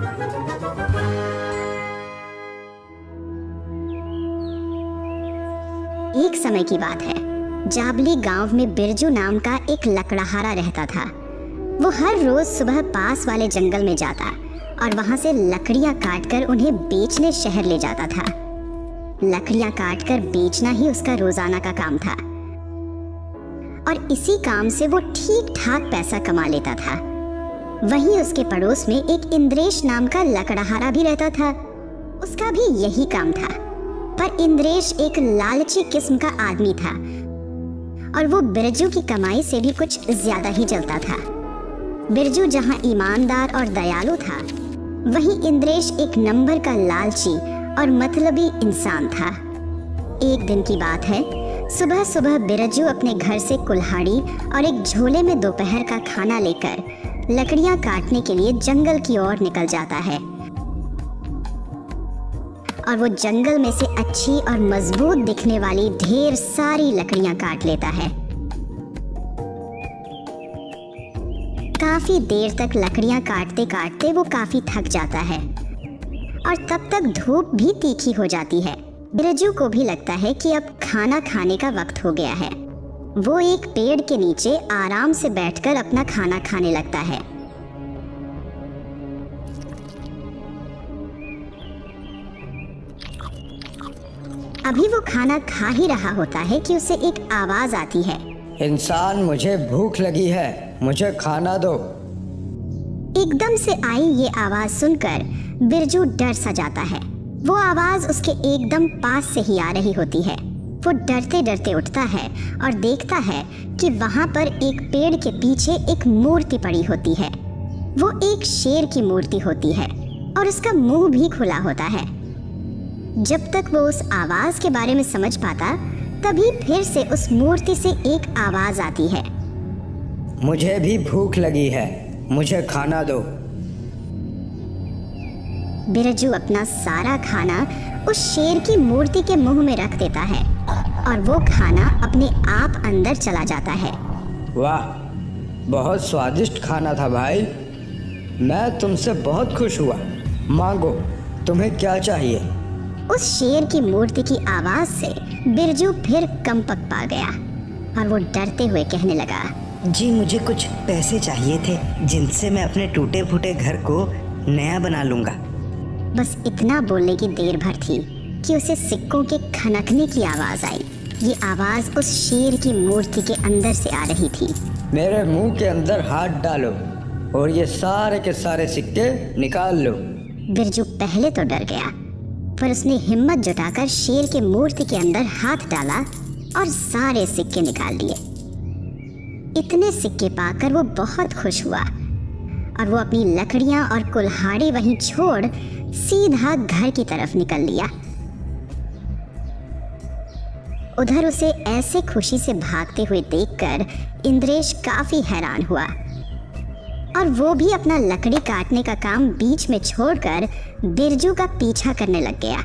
एक समय की बात है, जाबली गांव में बिरजू नाम का एक लकड़हारा रहता था। वो हर रोज सुबह पास वाले जंगल में जाता और वहां से लकड़ियां काटकर उन्हें बेचने शहर ले जाता था। लकड़ियां काटकर बेचना ही उसका रोजाना का काम था और इसी काम से वो ठीक ठाक पैसा कमा लेता था। वहीं उसके पड़ोस में एक इंद्रेश नाम का लकड़हारा भी रहता था। उसका भी यही काम था, पर इंद्रेश एक लालची किस्म का आदमी था और वो बिरजू की कमाई से भी कुछ ज्यादा ही जलता था। बिरजू जहां ईमानदार और दयालु था, वहीं इंद्रेश एक नंबर का लालची और मतलबी इंसान था। एक दिन की बात है, सुबह सुबह बिरजू अपने घर से कुल्हाड़ी और एक झोले में दोपहर का खाना लेकर लकड़ियां काटने के लिए जंगल की ओर निकल जाता है और वो जंगल में से अच्छी और मजबूत दिखने वाली ढेर सारी लकड़ियां काट लेता है। काफी देर तक लकड़ियां काटते काटते वो काफी थक जाता है और तब तक धूप भी तीखी हो जाती है। बिरजू को भी लगता है कि अब खाना खाने का वक्त हो गया है। वो एक पेड़ के नीचे आराम से बैठकर अपना खाना खाने लगता है। अभी वो खाना खा ही रहा होता है कि उसे एक आवाज आती है, इंसान, मुझे भूख लगी है, मुझे खाना दो। एकदम से आई ये आवाज सुनकर बिरजू डर सा जाता है। वो आवाज उसके एकदम पास से ही आ रही होती है। वो डरते डरते उठता है और देखता है कि वहां पर एक पेड़ के पीछे एक मूर्ति पड़ी होती है। वो एक शेर की मूर्ति होती है और उसका मुंह भी खुला होता है। जब तक वो उस आवाज के बारे में समझ पाता, तभी फिर से उस मूर्ति से एक आवाज आती है, मुझे भी भूख लगी है, मुझे खाना दो। बिरजू अपना सारा खाना उस शेर की मूर्ति के मुंह में रख देता है और वो खाना अपने आप अंदर चला जाता है। वाह, बहुत स्वादिष्ट खाना था भाई, मैं तुमसे बहुत खुश हुआ। मांगो, तुम्हें क्या चाहिए? उस शेर की मूर्ति की आवाज से बिरजू फिर कंपक पा गया और वो डरते हुए कहने लगा, जी मुझे कुछ पैसे चाहिए थे जिनसे मैं अपने टूटे फूटे घर को नया बना लूंगा। बस इतना बोलने की देर भर थी कि उसे सिक्कों के खनकने की आवाज आई। ये आवाज उस शेर की मूर्ति के अंदर से आ रही थी। मेरे मुंह के अंदर हाथ डालो और ये सारे के सारे सिक्के निकाल लो। बिरजू पहले तो डर गया, पर उसने हिम्मत जुटाकर शेर के मूर्ति के अंदर हाथ डाला और सारे सिक्के निकाल लिए। इतने सिक्के पाकर वो बहुत खुश हुआ और वो अपनी लकड़ियां और कुल्हाड़ी वहीं छोड़ सीधा घर की तरफ निकल लिया। उधर उसे ऐसे खुशी से भागते हुए देखकर इंद्रेश काफी हैरान हुआ और वो भी अपना लकड़ी काटने का काम बीच में छोड़कर बिरजू का पीछा करने लग गया।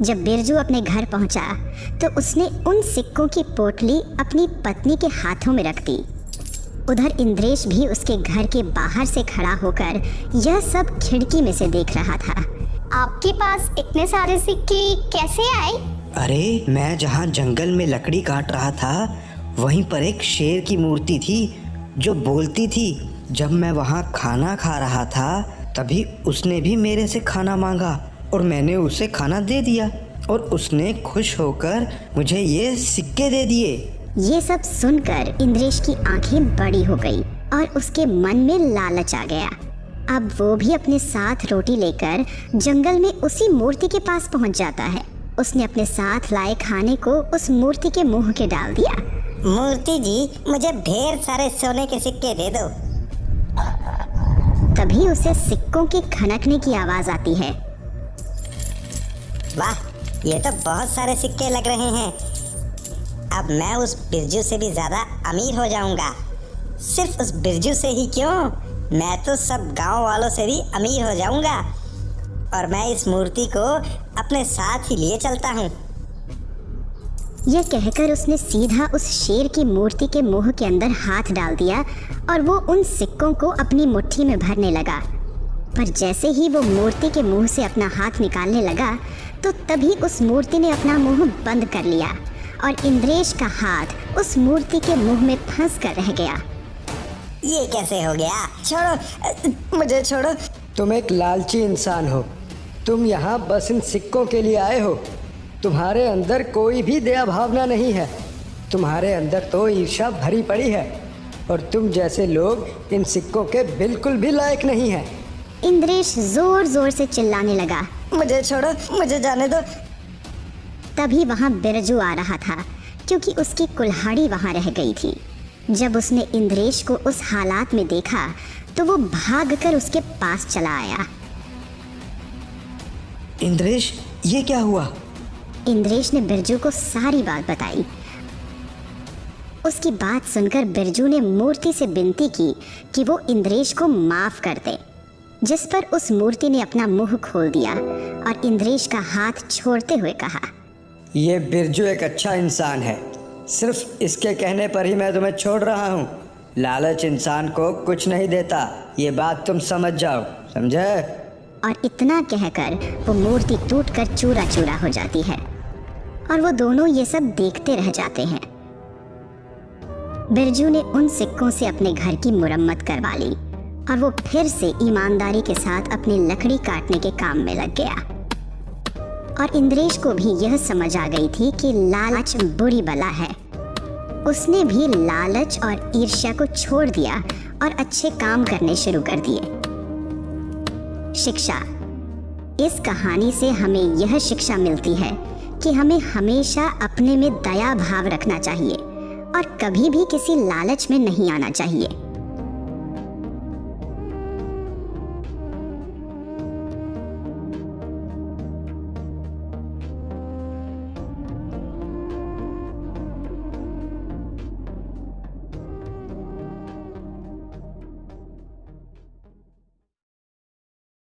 जब बिरजू अपने घर पहुंचा तो उसने उन सिक्कों की पोटली अपनी पत्नी के हाथों में रख दी। उधर इंद्रेश भी उसके घर के बाहर से खड़ा होकर यह सब खिड़की में से देख रहा था। आपके पास इतने सारे सिक्के कैसे आए? अरे, मैं जहाँ जंगल में लकड़ी काट रहा था, वहीं पर एक शेर की मूर्ति थी जो बोलती थी। जब मैं वहाँ खाना खा रहा था, तभी उसने भी मेरे से खाना मांगा और मैंने उसे खाना दे दिया और उसने खुश होकर मुझे ये सिक्के दे दिए। ये सब सुनकर इंद्रेश की आंखें बड़ी हो गई और उसके मन में लालच आ गया। अब वो भी अपने साथ रोटी लेकर जंगल में उसी मूर्ति के पास पहुंच जाता है। उसने अपने साथ लाए खाने को उस मूर्ति के मुंह के डाल दिया। मूर्ति जी, मुझे ढेर सारे सोने के सिक्के दे दो। तभी उसे सिक्कों के खनकने की आवाज आती है। वाह, ये तो बहुत सारे सिक्के लग रहे हैं। अब मैं उस बिरजू से भी ज्यादा अमीर हो जाऊंगा। सिर्फ उस बिरजू से ही क्यों, मैं तो सब गांव वालों से भी अमीर हो जाऊंगा और मैं इस मूर्ति को अपने साथ ही लिए चलता हूँ। यह कहकर उसने सीधा उस शेर की मूर्ति के मुंह के अंदर हाथ डाल दिया और वो उन सिक्कों को अपनी मुट्ठी में भरने लगा। पर जैसे ही वो मूर्ति के मुंह से अपना हाथ निकालने लगा तो तभी उस मूर्ति ने अपना मुंह बंद कर लिया और इंद्रेश का हाथ उस मूर्ति के मुंह में फंस कर रह गया। ये कैसे हो गया? छोड़ो, मुझे छोड़ो। तुम एक लालची इंसान हो। तुम यहाँ बस इन सिक्कों के लिए आए हो। तुम्हारे अंदर कोई भी दया भावना नहीं है। तुम्हारे अंदर तो ईर्ष्या भरी पड़ी है और तुम जैसे लोग इन सिक्कों के बिल्कुल भी लायक नहीं है। इंद्रेश जोर जोर से चिल्लाने लगा। मुझे छोड़ो, मुझे जाने दो। तभी वहाँ बिरजू आ रहा था क्योंकि उसकी कुल्हाड़ी वहाँ रह गई थी। जब उसने इंद्रेश को उस हालात में देखा तो वो भागकर उसके पास चला आया। इंद्रेश, ये क्या हुआ? इंद्रेश ने बिरजू को सारी बात बताई। उसकी बात सुनकर बिरजू ने मूर्ति से विनती की कि वो इंद्रेश को माफ कर दे, जिस पर उस मूर्ति ने अपना मुंह खोल दिया और इंद्रेश का हाथ छोड़ते हुए कहा, ये बिरजू एक अच्छा इंसान है। सिर्फ इसके कहने पर ही मैं तुम्हें छोड़ रहा हूँ। लालच इंसान को कुछ नहीं देता, ये बात तुम समझ जाओ, समझे? और इतना कहकर वो मूर्ति टूटकर चूरा चूरा हो जाती है और वो दोनों ये सब देखते रह जाते हैं। बिरजू ने उन सिक्कों से अपने घर की मुरम्मत करवा ली और वो फिर से ईमानदारी के साथ अपनी लकड़ी काटने के काम में लग गया। और इंद्रेश को भी यह समझ आ गई थी कि लालच बुरी बला है। उसने भी लालच और ईर्ष्या को छोड़ दिया और अच्छे काम करने शुरू कर दिए। शिक्षा। इस कहानी से हमें यह शिक्षा मिलती है कि हमें हमेशा अपने में दया भाव रखना चाहिए और कभी भी किसी लालच में नहीं आना चाहिए।